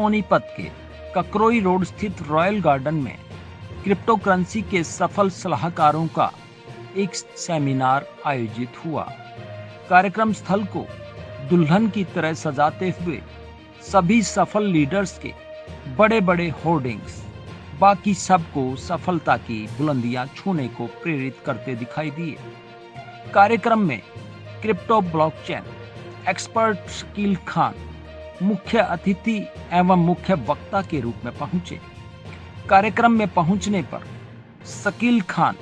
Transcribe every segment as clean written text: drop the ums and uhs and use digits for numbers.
सोनीपत के ककरोई रोड स्थित royal garden में क्रिप्टो करेंसी के सफल सलाहकारों का एक सेमिनार आयोजित हुआ। कार्यक्रम स्थल को दुल्हन की तरह सजाते हुए सभी सफल लीडर्स के बड़े बड़े होर्डिंग्स बाकी सबको सफलता की बुलंदियां छूने को प्रेरित करते दिखाई दिए। कार्यक्रम में crypto blockchain expert Shakeel Khan मुख्य अतिथि एवं मुख्य वक्ता के रूप में पहुंचे। कार्यक्रम में पहुंचने पर शकील खान,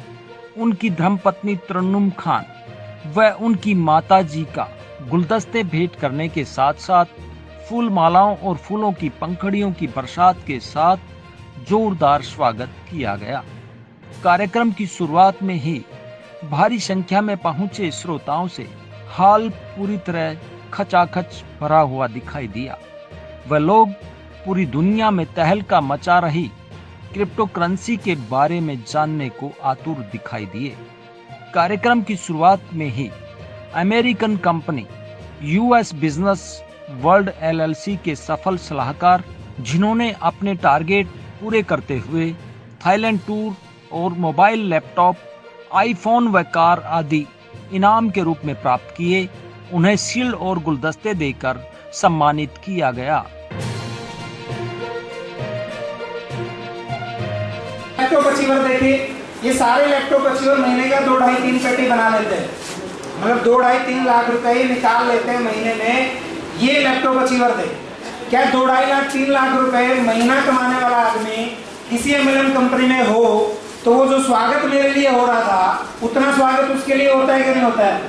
उनकी धर्मपत्नी तरन्नुम खान व उनकी माताजी का गुलदस्ते भेंट करने के साथ साथ फूल मालाओं और फूलों की पंखुड़ियों की बरसात के साथ जोरदार स्वागत किया गया। कार्यक्रम की शुरुआत में ही भारी संख्या में पहुंचे श्रोताओं से हाल पूरी तरह खचाखच भरा हुआ दिखाई दिया। वह लोग पूरी दुनिया में तहलका मचा रही क्रिप्टो करेंसी के बारे में जानने को आतुर दिखाई दिए। कार्यक्रम की शुरुआत में ही American company US Business World LLC के सफल सलाहकार, जिन्होंने अपने टारगेट पूरे करते हुए थाईलैंड टूर और मोबाइल, लैपटॉप, आईफोन व कार आदि इनाम के रूप में प्राप्त किए, उन्हें शील्ड और गुलदस्ते देकर सम्मानित किया गया। लैपटॉप अचीवर देखिए, ये सारे लैपटॉप अचीवर महीने का 2, 2.5, 3 पेटी बना लेते हैं। मतलब 2, 2.5, 3 लाख रुपए निकाल लेते हैं महीने में। ये लैपटॉप अचीवर थे। क्या 2, 2.5 लाख 3 लाख रुपए महीना कमाने वाला आदमी किसी एमएलएम कंपनी में हो तो वो जो स्वागत मेरे लिए हो रहा था, उतना स्वागत उसके लिए होता है कि नहीं होता है?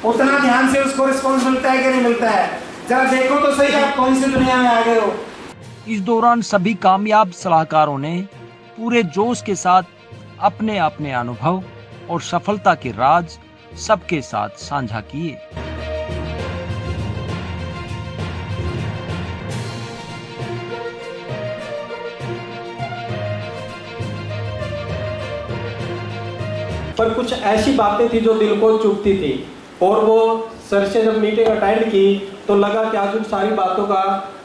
उतना ध्यान से उसको रिस्पॉन्स मिलता है कि नहीं मिलता है? जरा देखो तो सही, आप कौन सी दुनिया में आ गए हो। इस दौरान सभी कामयाब सलाहकारों ने पूरे जोश के साथ अपने अपने अनुभव और सफलता के राज सबके साथ साझा किए। पर कुछ ऐसी बातें थी जो दिल को चुभती थी, और वो सर से जब मीटिंग अटेंड की तो लगा कि आज उन सारी बातों का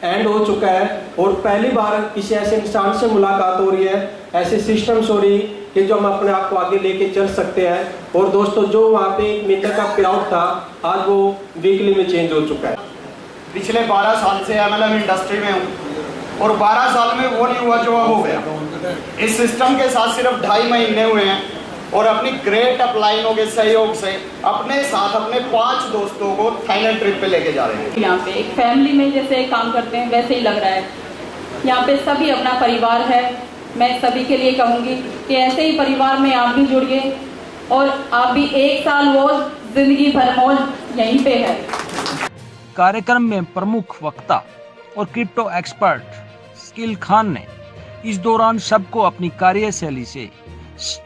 एंड हो चुका है और पहली बार किसी ऐसे इंसान से मुलाकात हो रही है, ऐसे सिस्टम्स हो रही कि जो हम अपने आप को आगे लेके चल सकते हैं। और दोस्तों, जो वहाँ पे 1 महीने का क्राउड था, आज वो वीकली में चेंज हो चुका है। पिछले 12 साल से एमएलएम इंडस्ट्री में हूँ और 12 साल में वो नहीं हुआ जो अब हो गया। इस सिस्टम के साथ सिर्फ 2.5 महीने हुए हैं और अपनी ग्रेट अपलाइनों के सहयोग से अपने साथ अपने 5 दोस्तों को थाईलैंड ट्रिप पे लेके जा रहे हैं। यहाँ पे एक फैमिली में जैसे काम करते हैं वैसे ही लग रहा है। यहाँ पे सभी अपना परिवार है। मैं सभी के लिए कहूँगी कि ऐसे ही परिवार में आप भी जुड़िए और आप भी 1 साल मौज, जिंदगी भर मौज यहीं पे है। कार्यक्रम में प्रमुख वक्ता और क्रिप्टो एक्सपर्ट शकील खान ने इस दौरान सबको अपनी कार्यशैली से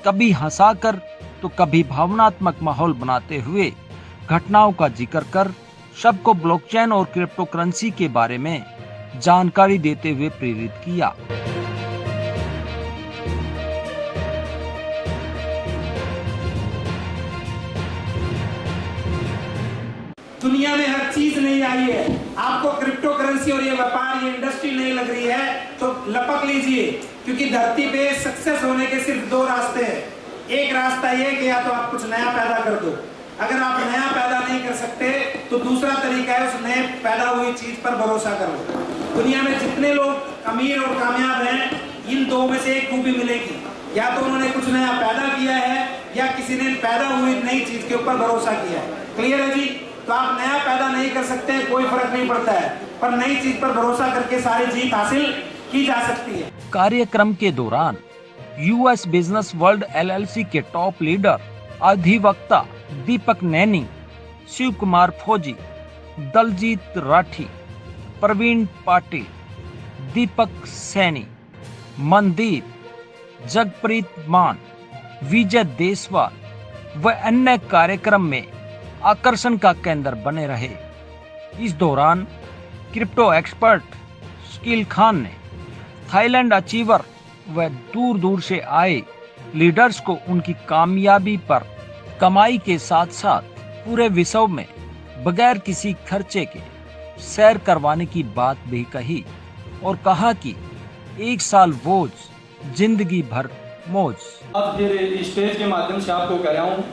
कभी हंसाकर तो कभी भावनात्मक माहौल बनाते हुए घटनाओं का जिक्र कर सबको ब्लॉकचेन और क्रिप्टो करेंसी के बारे में जानकारी देते हुए प्रेरित किया। दुनिया में हर चीज नई आई है। आपको क्रिप्टो करेंसी और ये व्यापार, ये इंडस्ट्री नहीं लग रही है तो लपक लीजिए, क्योंकि धरती पे सक्सेस होने के सिर्फ 2 रास्ते हैं। एक रास्ता ये कि या तो आप कुछ नया पैदा कर दो। अगर आप नया पैदा नहीं कर सकते तो दूसरा तरीका है उस नए पैदा हुई चीज पर भरोसा करो। दुनिया में जितने लोग अमीर और कामयाब हैं, इन 2 में से एक खूबी मिलेगी, या तो उन्होंने कुछ नया पैदा किया है या किसी ने पैदा हुई नई चीज के ऊपर भरोसा किया है। क्लियर है जी? तो आप नया पैदा नहीं कर सकते, कोई फर्क नहीं पड़ता है, पर नई चीज पर भरोसा करके सारी जीत हासिल की जा सकती है। कार्यक्रम के दौरान यूएस बिजनेस वर्ल्ड एलएलसी के टॉप लीडर अधिवक्ता दीपक नैनी, शिव कुमार फौजी, दलजीत राठी, प्रवीण पाटिल, दीपक सैनी, मनदीप, जगप्रीत मान, विजय देसवाल व अन्य कार्यक्रम में आकर्षण का केंद्र बने रहे। इस दौरान क्रिप्टो एक्सपर्ट शकील खान ने थाईलैंड अचीवर व दूर दूर से आए लीडर्स को उनकी कामयाबी पर कमाई के साथ साथ पूरे विश्व में बगैर किसी खर्चे के सैर करवाने की बात भी कही और कहा कि 1 साल बोझ, जिंदगी भर मौज। अब फिर स्टेज के माध्यम से आपको कह रहा हूँ,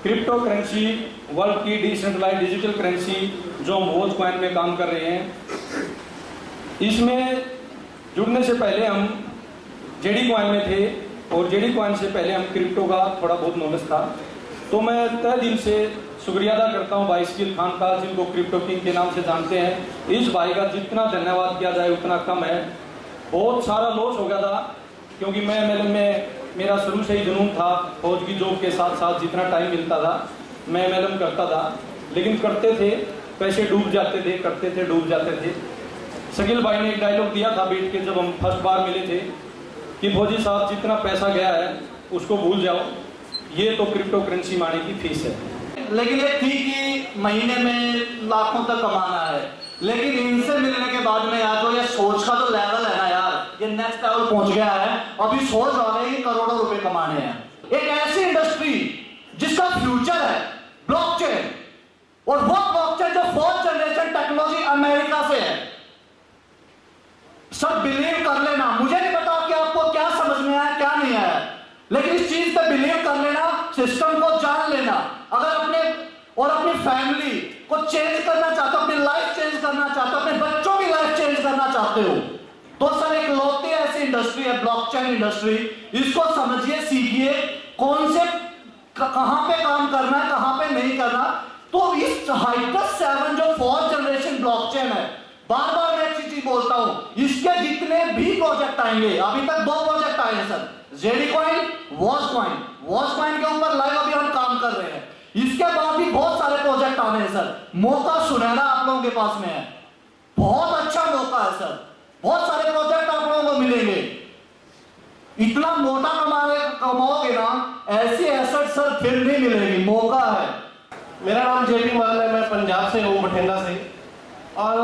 क्रिप्टो करेंसी वर्ल्ड की डिसेंट्रलाइज डिजिटल करेंसी जो हम वॉच कॉइन में काम कर रहे हैं, इसमें जुड़ने से पहले हम जेडी कॉइन में थे और जेडी कॉइन से पहले हम क्रिप्टो का थोड़ा बहुत नॉलेज था। तो मैं तहे दिल से शुक्रिया अदा करता हूँ भाई स्किल खान का, जिनको क्रिप्टो किंग के नाम से जानते हैं। इस भाई का जितना धन्यवाद किया जाए उतना कम है। बहुत सारा लॉस हो गया था क्योंकि मैं MLM में मेरा शुरू से ही जुनून था। फौज की जॉब के साथ साथ जितना टाइम मिलता था मैं MLM करता था, लेकिन करते थे पैसे डूब जाते थे, करते थे डूब जाते थे। शकील भाई ने एक डायलॉग दिया था बैठ के जब हम फर्स्ट बार मिले थे कि फौजी साहब जितना पैसा गया है उसको भूल जाओ, ये तो क्रिप्टो करेंसी माने की फीस है। लेकिन ये थी कि महीने में लाखों तक कमाना है, लेकिन इनसे मिलने के बाद में यार जो ये सोच का जो लेवल है ना यार, ये नेक्स्ट लेवल पहुंच गया है। अभी सोच आ रही है करोड़ों रुपए कमाने हैं। एक ऐसी इंडस्ट्री जिसका फ्यूचर है ब्लॉकचेन, और वो ब्लॉकचेन जो 4th जनरेशन टेक्नोलॉजी अमेरिका से है। सब बिलीव कर लेना, मुझे नहीं पता कि आपको क्या समझ में आया क्या नहीं आया, लेकिन इस चीज पे बिलीव कर लेना, सिस्टम को जान लेना। अगर अपने और अपनी फैमिली को चेंज करना चाहते हो, अपनी लाइफ चेंज करना चाहते हो, अपने बच्चों की लाइफ चेंज करना चाहते हो, तो सर एक लौती ऐसी इंडस्ट्री है ब्लॉकचेन इंडस्ट्री। इसको समझिए, सीखिए, कौन से कहां पे काम करना है कहां पे नहीं करना। तो इस हाइपस 7 जो 4th जनरेशन ब्लॉकचेन है, बार बार मैं एक चीज बोलता हूं, इसके जितने भी प्रोजेक्ट आएंगे, अभी तक 2 प्रोजेक्ट आए हैं sir, JD coin, watch coin. Watch coin के ऊपर लाइव अभी हम काम कर रहे हैं। इसके बाद भी बहुत सारे प्रोजेक्ट आने हैं सर। मौका सुनहरा आप लोगों के पास में है, बहुत अच्छा मौका है सर। बहुत सारे प्रोजेक्ट आप लोगों को मिलेंगे। इतना मोटा कमाओगे ना, ऐसी एसेट सर फिर नहीं मिलेगी, मौका है। मेरा नाम जेपी मान है, मैं पंजाब से हूँ, बठिंडा से। और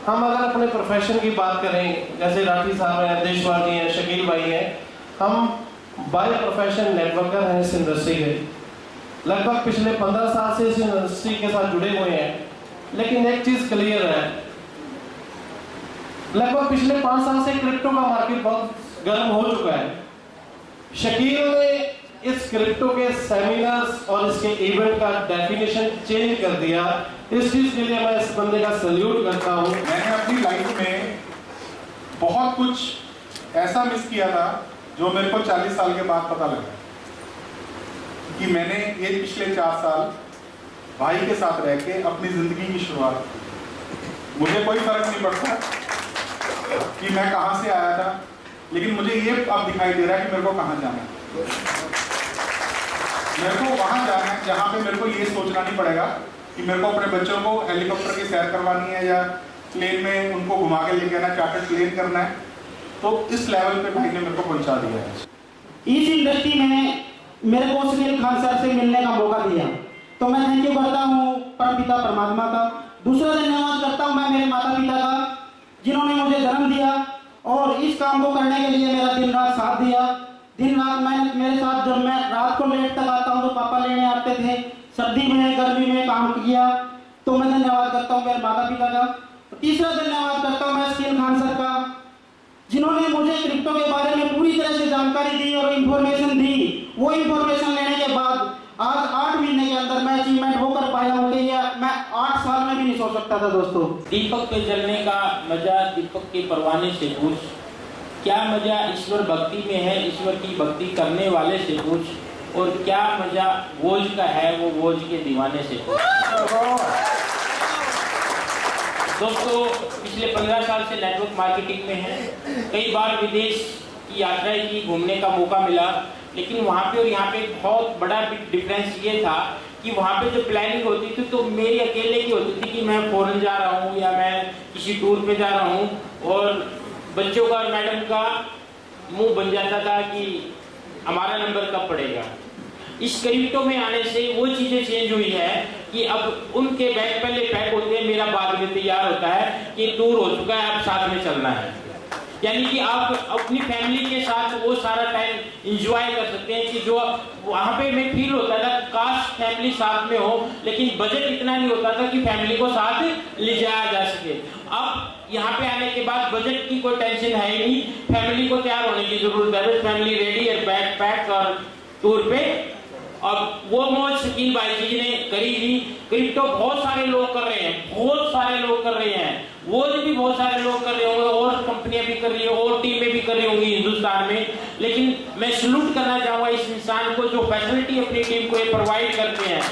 हम अगर अपने प्रोफेशन की बात करें, जैसे राठी साहब हैं, देशवाल जी हैं, शकील भाई हैं, हम बाय प्रोफेशन नेटवर्कर हैं इस इंडस्ट्री के। लगभग पिछले 15 साल से इस इंडस्ट्री के साथ जुड़े हुए हैं। लेकिन एक चीज क्लियर है, लगभग पिछले 5 साल से क्रिप्टो का मार्केट बहुत गर्म हो चुका है। शकील ने इस क्रिप्टो के सेमिनार्स और इसके इवेंट का डेफिनेशन चेंज कर दिया। इस चीज के लिए मैं इस बंदे का सैल्यूट करता हूं। मैंने अपनी लाइफ में बहुत कुछ ऐसा मिस किया था जो मेरे को 40 साल के बाद पता लगा कि मैंने ये पिछले 4 साल भाई के साथ रह के अपनी जिंदगी की शुरुआत की। मुझे कोई फर्क नहीं पड़ता कि मैं कहां से आया था, लेकिन मुझे ये अब दिखाई दे रहा है कि मेरे को कहां जाना है। मेरे को वहां जाना है जहां पे मेरे को ये सोचना नहीं पड़ेगा कि मेरे को अपने बच्चों को हेलीकॉप्टर की सैर करवानी है या प्लेन में उनको घुमा के लेके आना, चार्टर्ड प्लेन करना है। तो इस लेवल पे भाई ने मेरे को पहुंचा दिया है। इस इंडस्ट्री में मेरे को शकील खान सर से मिलने का मौका दिया, तो मैं थैंक यू करता हूँ परमपिता परमात्मा का। दूसरा धन्यवाद करता हूँ मैं मेरे माता पिता का, जिन्होंने मुझे जन्म दिया और इस काम को करने के लिए मेरा दिन रात साथ दिया। दिन रात मेरे साथ, जब मैं रात को लेट तक आता हूँ तो पापा लेने आते थे, सर्दी में गर्मी में काम किया। तो मैं धन्यवाद करता हूँ मेरे माता पिता का। तीसरा धन्यवाद करता हूँ मैं शकील खान सर का, जिन्होंने मुझे क्रिप्टो के बारे में पूरी तरह से जानकारी दी और इन्फॉर्मेशन दी। वो इन्फॉर्मेशन लेने के बाद आज 8 महीने के अंदर मैं अचीवमेंट वो कर पाया हूँ कि मैं 8 साल में भी नहीं सोच सकता था। दोस्तों, दीपक पे जलने का मजा दीपक के परवाने से पूछ, क्या मजा ईश्वर भक्ति में है ईश्वर की भक्ति करने वाले से पूछ, और क्या मजा वोज का है वो वोज के दीवाने से पूछ। दोस्तों, पिछले 15 साल से नेटवर्क मार्केटिंग में है। कई बार विदेश की यात्राएं की, घूमने का मौका मिला, लेकिन वहाँ पे और यहाँ पे बहुत बड़ा डिफरेंस ये था कि वहाँ पे जो प्लानिंग होती थी तो मेरी अकेले की होती थी कि मैं फॉरेन जा रहा हूँ या मैं किसी टूर पे जा रहा हूँ, और बच्चों का और मैडम का मुंह बन जाता था कि हमारा नंबर कब पड़ेगा। इस क्रिप्टो में आने से वो चीजें चेंज हुई है कि अब उनके बैग पहले पैक होते हैं, मेरा बाद में तैयार होता है कि टूर हो चुका है, अब साथ में चलना है। यानी कि आप अपनी फैमिली के साथ वो सारा टाइम एंजॉय कर सकते हैं कि जो वहाँ पे मैं फील होता था काश फैमिली साथ में हो, लेकिन बजट इतना नहीं होता था कि फैमिली को साथ ले जाया जा सके। अब यहाँ पे आने के बाद बजट की कोई टेंशन है ही नहीं, फैमिली को तैयार होने की जरूरत है, फैमिली रेडी है, बैग पैक और टूर पे। अब वो मौज शकील भाई जी ने करी थी। क्रिप्टो बहुत सारे लोग कर रहे हैं, बहुत सारे लोग कर रहे हैं, वो भी बहुत सारे लोग कर रहे होंगे, और कंपनियां भी कर रही है, और टीमें भी कर रही होंगी हिंदुस्तान में। लेकिन मैं सैल्यूट करना चाहूंगा इस इंसान को जो फैसिलिटी अपनी टीम को ये प्रोवाइड करते हैं,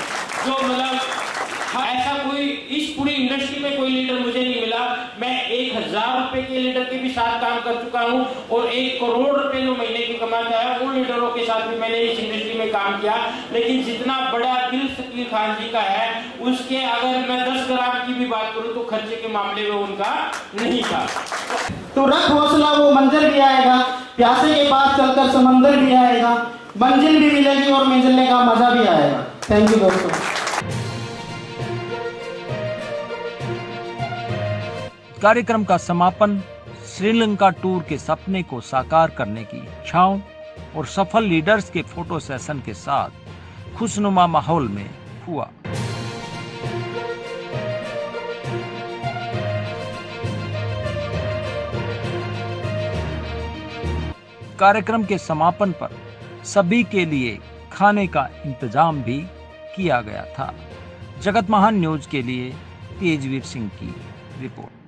जो मतलब ऐसा कोई इस पूरी इंडस्ट्री में कोई लीडर मुझे नहीं मिला। मैं 1000 रुपए के लीडर के भी साथ काम कर चुका हूं, और 1 करोड़ रुपए जो महीने की कमाता है उन लीडरों के साथ भी मैंने इस इंडस्ट्री में काम किया। लेकिन जितना बड़ा दिल शकील खान जी का है, उसके अगर मैं 10 ग्राम की भी बात करूं तो खर्चे के मामले में उनका नहीं था। तो रख हौसला, वो मंजिल भी आएगा, प्यासे के पास चलकर समंदर भी आएगा, मंजिल भी मिलेगी और मंजिलने का मजा भी आएगा। थैंक यू दोस्तों। कार्यक्रम का समापन श्रीलंका टूर के सपने को साकार करने की इच्छाओं और सफल लीडर्स के फोटो सेशन के साथ खुशनुमा माहौल में हुआ। कार्यक्रम के समापन पर सभी के लिए खाने का इंतजाम भी किया गया था। जगत महान न्यूज के लिए तेजवीर सिंह की रिपोर्ट।